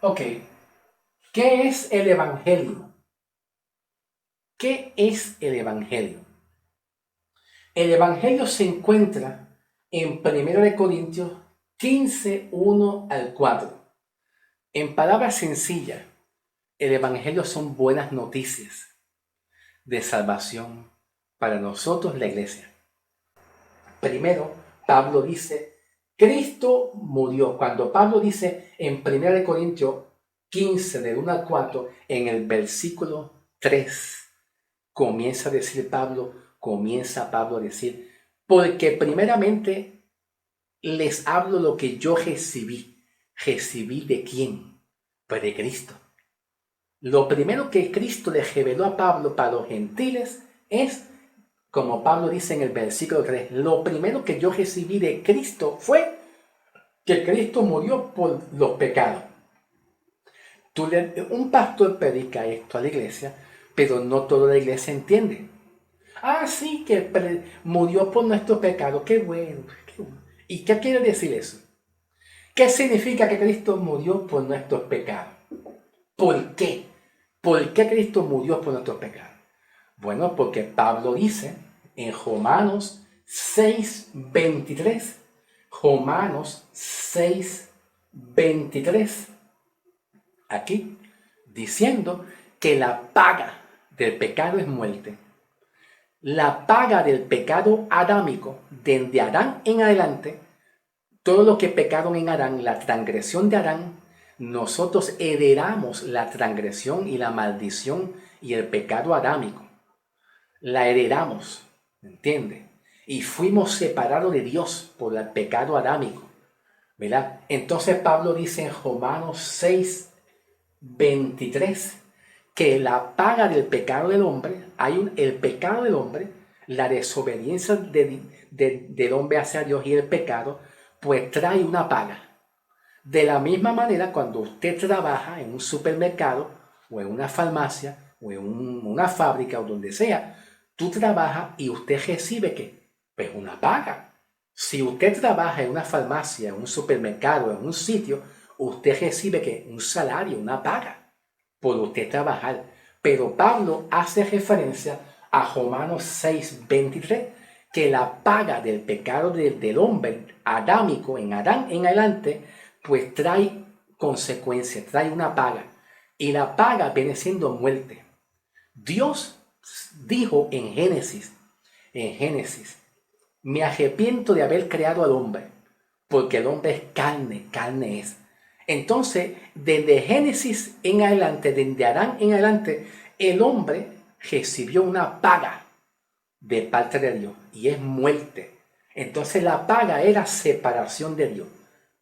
Ok, ¿qué es el Evangelio? ¿Qué es el Evangelio? El Evangelio se encuentra en 1 Corintios 15, 1 al 4. En palabras sencillas, el Evangelio son buenas noticias de salvación para nosotros, la iglesia. Primero, Pablo dice, Cristo murió. Cuando Pablo dice en 1 Corintios 15, del 1 al 4, en el versículo 3, comienza Pablo a decir, porque primeramente les hablo lo que yo recibí. ¿Recibí de quién? Pues de Cristo. Lo primero que Cristo le reveló a Pablo para los gentiles es, como Pablo dice en el versículo 3, lo primero que yo recibí de Cristo fue que Cristo murió por los pecados. Un pastor predica esto a la iglesia, pero no toda la iglesia entiende. Ah, sí, que murió por nuestro pecado. Qué bueno, qué bueno. ¿Y qué quiere decir eso? ¿Qué significa que Cristo murió por nuestros pecados? ¿Por qué? ¿Por qué Cristo murió por nuestros pecados? Bueno, porque Pablo dice en Romanos 6:23, Romanos 6:23, aquí, diciendo que la paga del pecado es muerte. La paga del pecado adámico, desde Adán en adelante, todo lo que pecaron en Adán, la transgresión de Adán, nosotros heredamos la transgresión y la maldición y el pecado adámico. La heredamos, ¿entiende? Y fuimos separados de Dios por el pecado adámico, ¿verdad? Entonces Pablo dice en Romanos 6:23 que la paga del pecado del hombre, el pecado del hombre, la desobediencia del hombre hacia Dios y el pecado, pues trae una paga. De la misma manera, cuando usted trabaja en un supermercado o en una farmacia o en una fábrica o donde sea, tú trabajas y usted recibe ¿qué? Pues una paga. Si usted trabaja en una farmacia, en un supermercado, en un sitio, usted recibe ¿qué? Un salario, una paga por usted trabajar. Pero Pablo hace referencia a Romanos 6:23, que la paga del pecado del hombre adámico en Adán en adelante, pues trae consecuencias, trae una paga. Y la paga viene siendo muerte. Dios dijo en Génesis, me arrepiento de haber creado al hombre, porque el hombre es carne, carne es. Entonces, desde Génesis en adelante, desde Adán en adelante, el hombre recibió una paga de parte de Dios y es muerte. Entonces la paga era separación de Dios.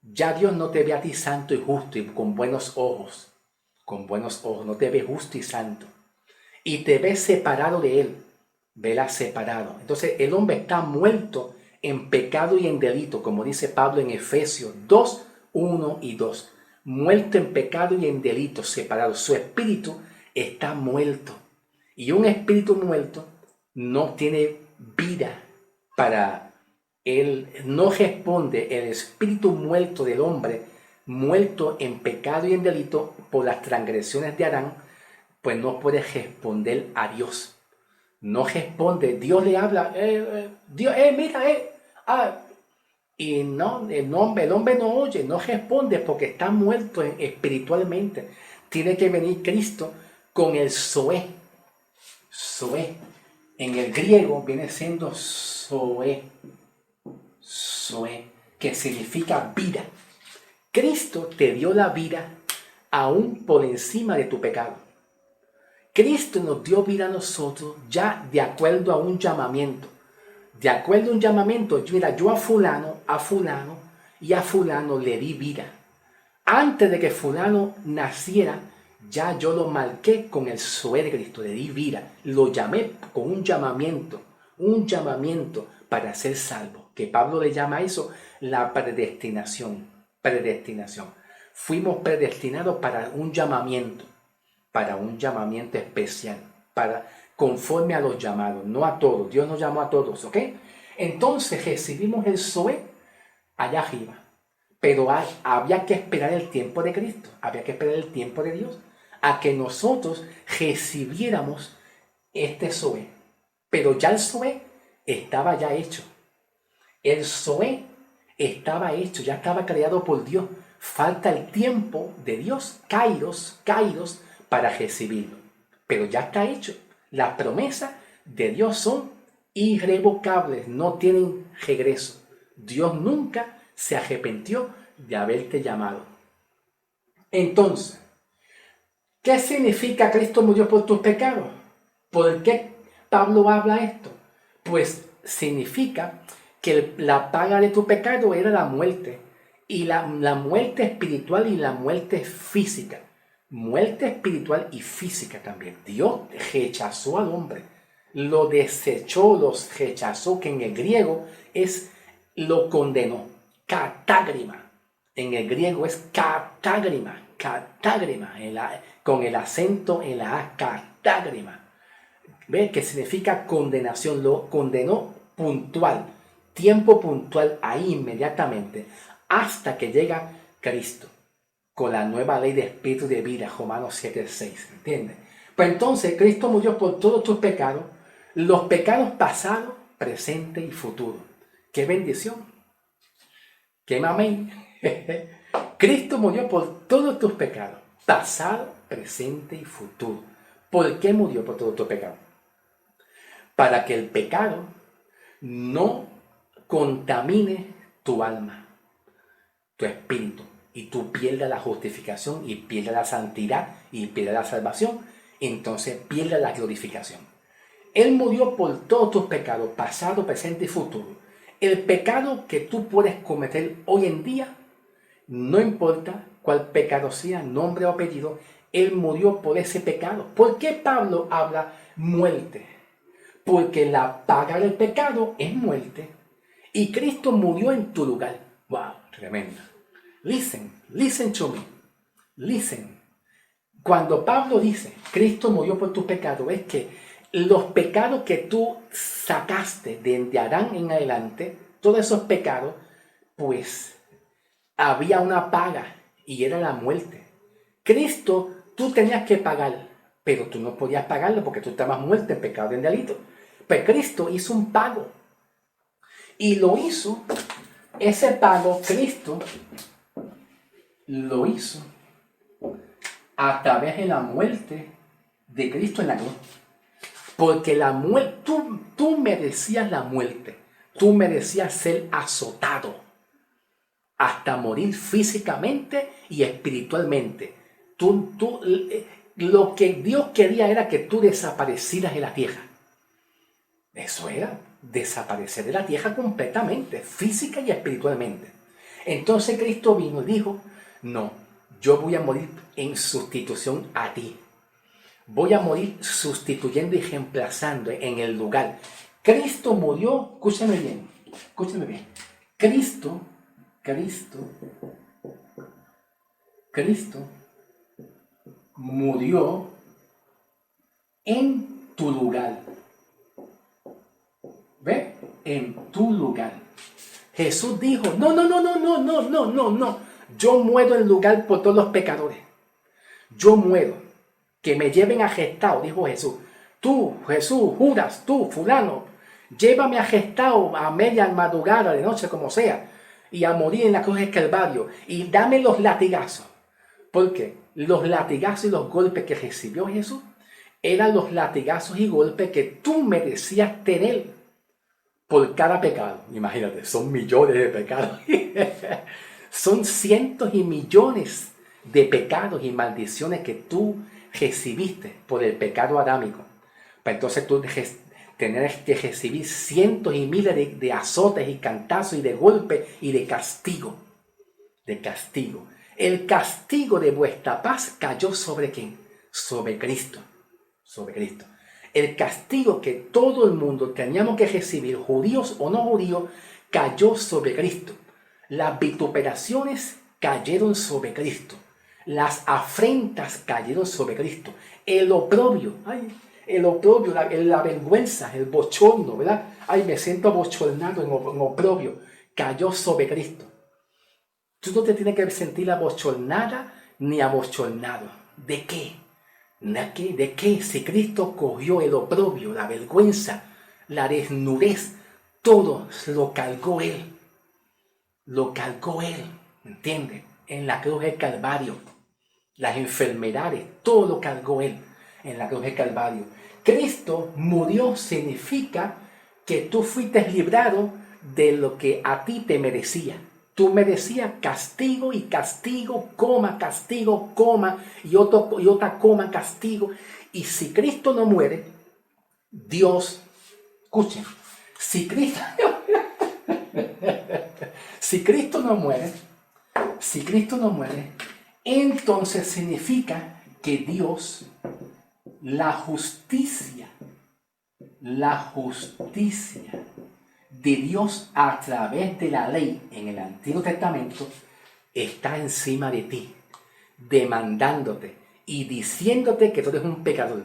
Ya Dios no te ve a ti santo y justo y con buenos ojos. Con buenos ojos, no te ve justo y santo. Y te ve separado de Él. Vela separado. Entonces el hombre está muerto en pecado y en delito, como dice Pablo en Efesios 2, 1 y 2. Muerto en pecado y en delito, separado. Su espíritu está muerto. Y un espíritu muerto no tiene vida para él, no responde el espíritu muerto del hombre, muerto en pecado y en delito por las transgresiones de Adán, pues no puede responder a Dios. No responde, Dios le habla, Dios, mira, ah, y no, el hombre no oye, no responde porque está muerto espiritualmente. Tiene que venir Cristo con el Zoé. Zoé. En el griego viene siendo Zoé. Zoé, que significa vida. Cristo te dio la vida aún por encima de tu pecado. Cristo nos dio vida a nosotros ya de acuerdo a un llamamiento. De acuerdo a un llamamiento, mira, yo a fulano y a fulano le di vida. Antes de que fulano naciera, ya yo lo marqué con el Zoé de Cristo, le di vida. Lo llamé con un llamamiento para ser salvo. Que Pablo le llama a eso la predestinación. Predestinación. Fuimos predestinados para un llamamiento especial, conforme a los llamados, no a todos. Dios nos llamó a todos, ¿ok? Entonces recibimos el Zoé allá arriba. Pero había que esperar el tiempo de Cristo, había que esperar el tiempo de Dios, a que nosotros recibiéramos este Zoé. Pero ya el Zoé estaba ya hecho. El Zoé estaba hecho, ya estaba creado por Dios. Falta el tiempo de Dios, Kairos, para recibirlo. Pero ya está hecho. Las promesas de Dios son irrevocables, no tienen regreso. Dios nunca se arrepintió de haberte llamado. Entonces, ¿qué significa Cristo murió por tus pecados? ¿Por qué Pablo habla esto? Pues significa que la paga de tu pecado era la muerte. Y la muerte espiritual y la muerte física. Muerte espiritual y física también. Dios rechazó al hombre. Lo desechó, los rechazó, que en el griego es lo condenó. Catágrima. En el griego es catágrima. Catágrima. Con el acento en la A. Catágrima. ¿Ve? Que significa condenación. Lo condenó puntual. Tiempo puntual ahí inmediatamente. Hasta que llega Cristo. Con la nueva ley de espíritu de vida. Romanos 7:6. ¿Entiendes? Pues entonces Cristo murió por todos tus pecados. Los pecados pasados, presente y futuro. ¡Qué bendición! ¡Qué amén! Cristo murió por todos tus pecados. Pasado, presente y futuro. ¿Por qué murió por todos tus pecados? Para que el pecado no contamine tu alma, tu espíritu, y tú pierdas la justificación y pierdas la santidad y pierdas la salvación, entonces pierdas la glorificación. Él murió por todos tus pecados, pasado, presente y futuro. El pecado que tú puedes cometer hoy en día, no importa cuál pecado sea, nombre o apellido, Él murió por ese pecado. ¿Por qué Pablo habla muerte? Porque la paga del pecado es muerte. Y Cristo murió en tu lugar. ¡Wow! Tremendo. Listen to me. Listen. Cuando Pablo dice, Cristo murió por tus pecados, es que los pecados que tú sacaste desde Adán en adelante, todos esos pecados, pues había una paga y era la muerte. Cristo, tú tenías que pagar, pero tú no podías pagarlo porque tú estabas muerto en pecado y en delito. Pues Cristo hizo un pago y lo hizo, ese pago Cristo lo hizo a través de la muerte de Cristo en la cruz. Porque la muerte, tú merecías la muerte, tú merecías ser azotado hasta morir físicamente y espiritualmente. Lo que Dios quería era que tú desaparecieras de la tierra. Eso era desaparecer de la tierra completamente, física y espiritualmente. Entonces Cristo vino y dijo, no, yo voy a morir en sustitución a ti. Voy a morir sustituyendo y reemplazando en el lugar. Cristo murió, escúchame bien. Cristo murió en tu lugar. ¿Ve? En tu lugar. Jesús dijo, no. Yo muero en lugar por todos los pecadores. Yo muero. Que me lleven arrestado, dijo Jesús. Tú, Jesús, Judas, tú, fulano, llévame arrestado a media madrugada, de noche, como sea, y a morir en la cruz del Calvario, y dame los latigazos. Porque los latigazos y los golpes que recibió Jesús eran los latigazos y golpes que tú merecías tener por cada pecado. Imagínate, son millones de pecados. Son cientos y millones de pecados y maldiciones que tú recibiste por el pecado adámico. Pues entonces tú tienes que recibir cientos y miles de azotes y cantazos y de golpes y de castigo. De castigo. El castigo de vuestra paz cayó ¿sobre quién? Sobre Cristo. Sobre Cristo. El castigo que todo el mundo teníamos que recibir, judíos o no judíos, cayó sobre Cristo. Las vituperaciones cayeron sobre Cristo. Las afrentas cayeron sobre Cristo. El oprobio, la vergüenza, el bochorno, ¿verdad? Me siento abochornado en oprobio. Cayó sobre Cristo. Tú no te tienes que sentir abochornada ni abochornado. ¿De qué? ¿De qué? Si Cristo cogió el oprobio, la vergüenza, la desnudez, todo lo cargó Él. Lo cargó Él, ¿entiendes? En la cruz del Calvario. Las enfermedades, todo lo cargó Él en la cruz del Calvario. Cristo murió significa que tú fuiste librado de lo que a ti te merecía. Tú merecías castigo y castigo, coma, y otra coma, castigo. Y si Cristo no muere, Dios, escuchen, si Cristo, si Cristo no muere, entonces significa que Dios, la justicia de Dios a través de la ley en el Antiguo Testamento está encima de ti, demandándote y diciéndote que tú eres un pecador.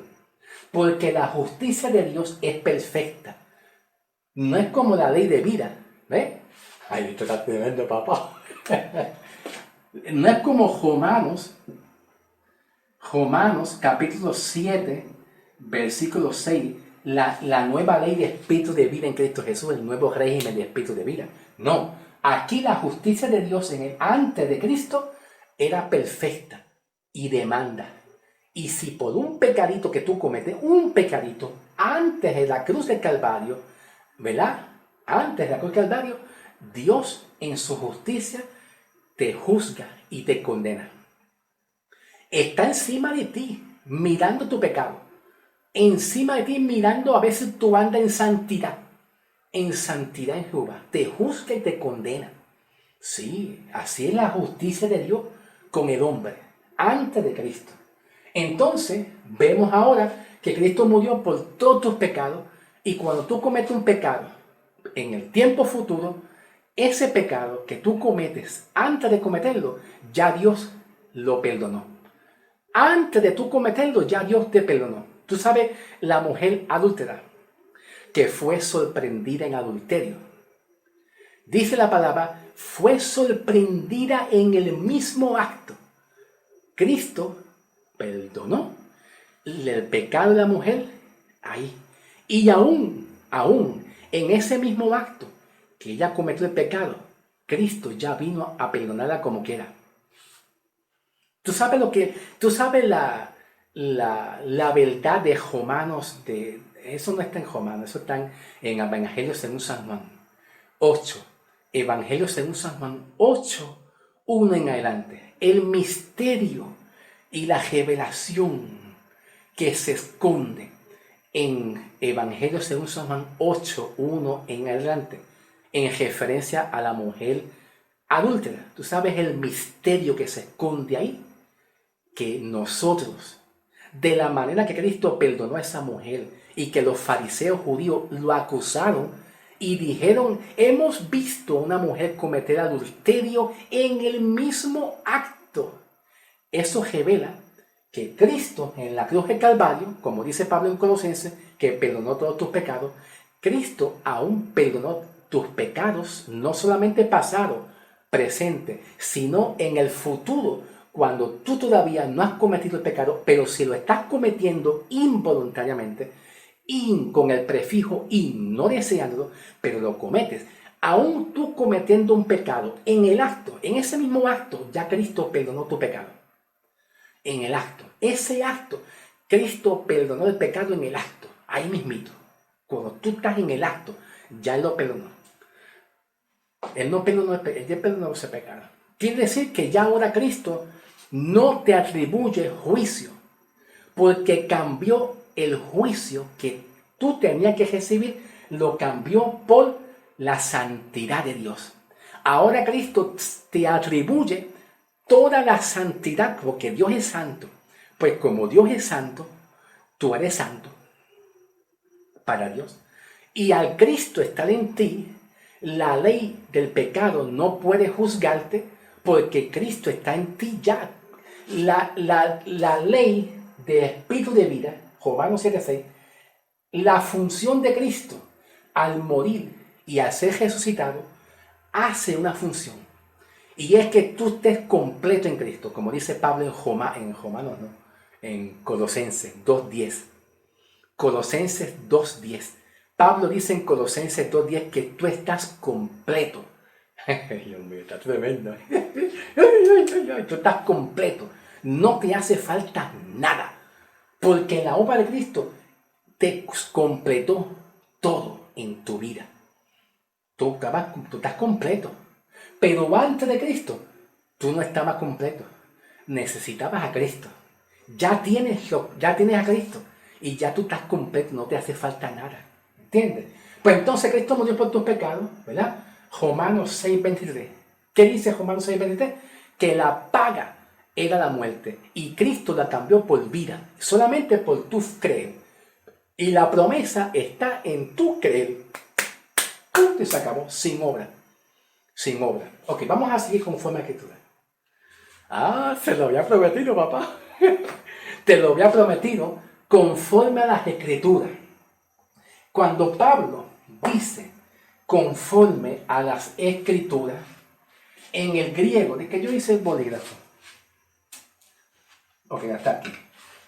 Porque la justicia de Dios es perfecta. No es como la ley de vida. ¿Ves? Ay, esto está tremendo, papá. No es como Romanos capítulo 7, versículo 6, la nueva ley de espíritu de vida en Cristo Jesús, el nuevo régimen de espíritu de vida. No, aquí la justicia de Dios antes de Cristo era perfecta y demanda. Y si por un pecadito que tú cometes, un pecadito, antes de la cruz del Calvario, ¿verdad? Antes de la cruz del Calvario, Dios en su justicia te juzga y te condena. Está encima de ti, mirando tu pecado. Encima de ti, mirando a veces tú andas en santidad en Jehová. Te juzga y te condena. Sí, así es la justicia de Dios con el hombre, antes de Cristo. Entonces, vemos ahora que Cristo murió por todos tus pecados, y cuando tú cometes un pecado, en el tiempo futuro, ese pecado que tú cometes antes de cometerlo, ya Dios lo perdonó. Antes de tú cometerlo, ya Dios te perdonó. Tú sabes, la mujer adúltera que fue sorprendida en adulterio. Dice la palabra, fue sorprendida en el mismo acto. Cristo perdonó el pecado de la mujer ahí. Y aún en ese mismo acto que ella cometió el pecado, Cristo ya vino a perdonarla como quiera. Tú sabes la verdad de Romanos, eso no está en Romanos, eso está en Evangelio según San Juan 8. Evangelio según San Juan 8, 1 en adelante. El misterio y la revelación que se esconde en Evangelio según San Juan 8, 1 en adelante, en referencia a la mujer adúltera. Tú sabes el misterio que se esconde ahí, que nosotros, de la manera que Cristo perdonó a esa mujer y que los fariseos judíos lo acusaron y dijeron, hemos visto a una mujer cometer adulterio en el mismo acto. Eso revela que Cristo en la cruz del Calvario, como dice Pablo en Colosenses, que perdonó todos tus pecados, Cristo aún perdonó tus pecados, no solamente pasado, presente, sino en el futuro, cuando tú todavía no has cometido el pecado, pero si lo estás cometiendo involuntariamente, con el prefijo in, no deseándolo, pero lo cometes. Aún tú cometiendo un pecado, en el acto, en ese mismo acto, ya Cristo perdonó tu pecado. En el acto, ese acto, Cristo perdonó el pecado en el acto, ahí mismito. Cuando tú estás en el acto, ya Él lo perdonó. Él perdonó ese pecado. Quiere decir que ya ahora Cristo no te atribuye juicio, porque cambió el juicio que tú tenías que recibir, lo cambió por la santidad de Dios. Ahora Cristo te atribuye toda la santidad, porque Dios es santo. Pues como Dios es santo, tú eres santo para Dios. Y al Cristo estar en ti, la ley del pecado no puede juzgarte, porque Cristo está en ti ya. La ley de espíritu de vida, Romanos 7:6, la función de Cristo al morir y al ser resucitado, hace una función. Y es que tú estés completo en Cristo, como dice Pablo en Colosenses 2.10. Colosenses 2.10. Pablo dice en Colosenses 2.10 que tú estás completo. Dios mío, está tremendo. Tú estás completo. No te hace falta nada. Porque la obra de Cristo te completó todo en tu vida. Tú estás completo. Pero antes de Cristo, tú no estabas completo. Necesitabas a Cristo. Ya tienes a Cristo. Y ya tú estás completo, no te hace falta nada. ¿Entiendes? Pues entonces Cristo murió por tus pecados, ¿verdad? Romanos 6.23. ¿Qué dice Romanos 6.23? Que la paga era la muerte. Y Cristo la cambió por vida. Solamente por tu creer. Y la promesa está en tu creer. Punto y se acabó. Sin obra. Sin obra. Ok, vamos a seguir conforme a la Escritura. Ah, se lo había prometido, papá. Te lo había prometido conforme a las Escrituras. Cuando Pablo dice conforme a las Escrituras, en el griego, de que yo hice el bolígrafo. Ok, hasta aquí.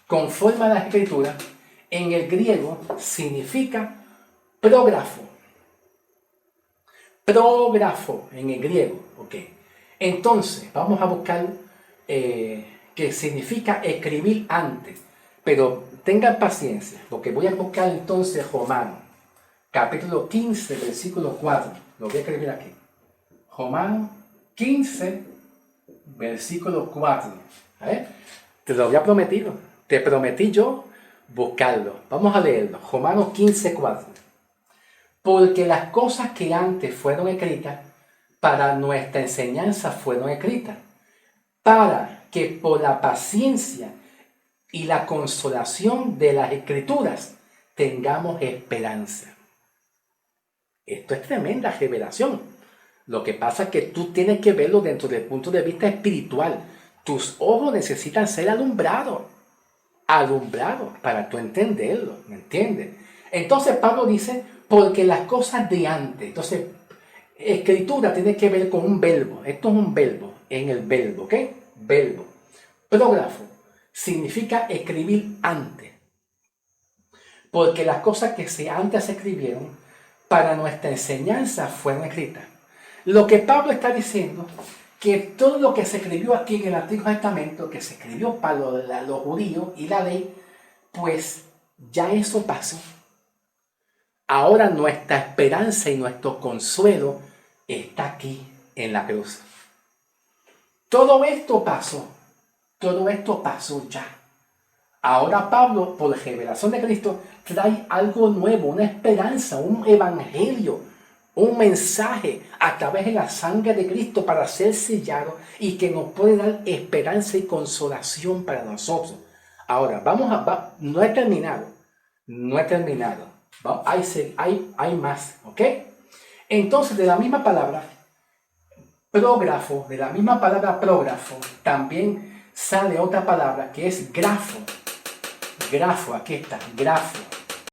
Conforme a las Escrituras, en el griego significa prógrafo. Prógrafo en el griego, ok. Entonces, vamos a buscar que significa escribir antes. Pero tengan paciencia, porque voy a buscar entonces Romanos, capítulo 15, versículo 4. Lo voy a escribir aquí. Romanos 15, versículo 4. A ver, te lo había prometido. Te prometí yo buscarlo. Vamos a leerlo. Romanos 15, 4. Porque las cosas que antes fueron escritas para nuestra enseñanza fueron escritas, para que por la paciencia y la consolación de las Escrituras tengamos esperanza. Esto es tremenda revelación. Lo que pasa es que tú tienes que verlo dentro del punto de vista espiritual. Tus ojos necesitan ser alumbrados para tú entenderlo, ¿me entiendes? Entonces Pablo dice, porque las cosas de antes, entonces escritura tiene que ver con un verbo. Esto es un verbo, en el verbo, ¿ok? Verbo. Prógrafo significa escribir antes. Porque las cosas que antes se escribieron para nuestra enseñanza fueron escritas. Lo que Pablo está diciendo, que todo lo que se escribió aquí en el Antiguo Testamento, que se escribió para los judíos y la ley, pues ya eso pasó. Ahora nuestra esperanza y nuestro consuelo está aquí en la cruz. Todo esto pasó ya. Ahora Pablo, por revelación de Cristo, trae algo nuevo, una esperanza, un evangelio, un mensaje a través de la sangre de Cristo para ser sellado y que nos puede dar esperanza y consolación para nosotros. Ahora, no he terminado. Hay más, ¿ok? Entonces, de la misma palabra prógrafo, también sale otra palabra que es grafo. Grafo, aquí está, grafo.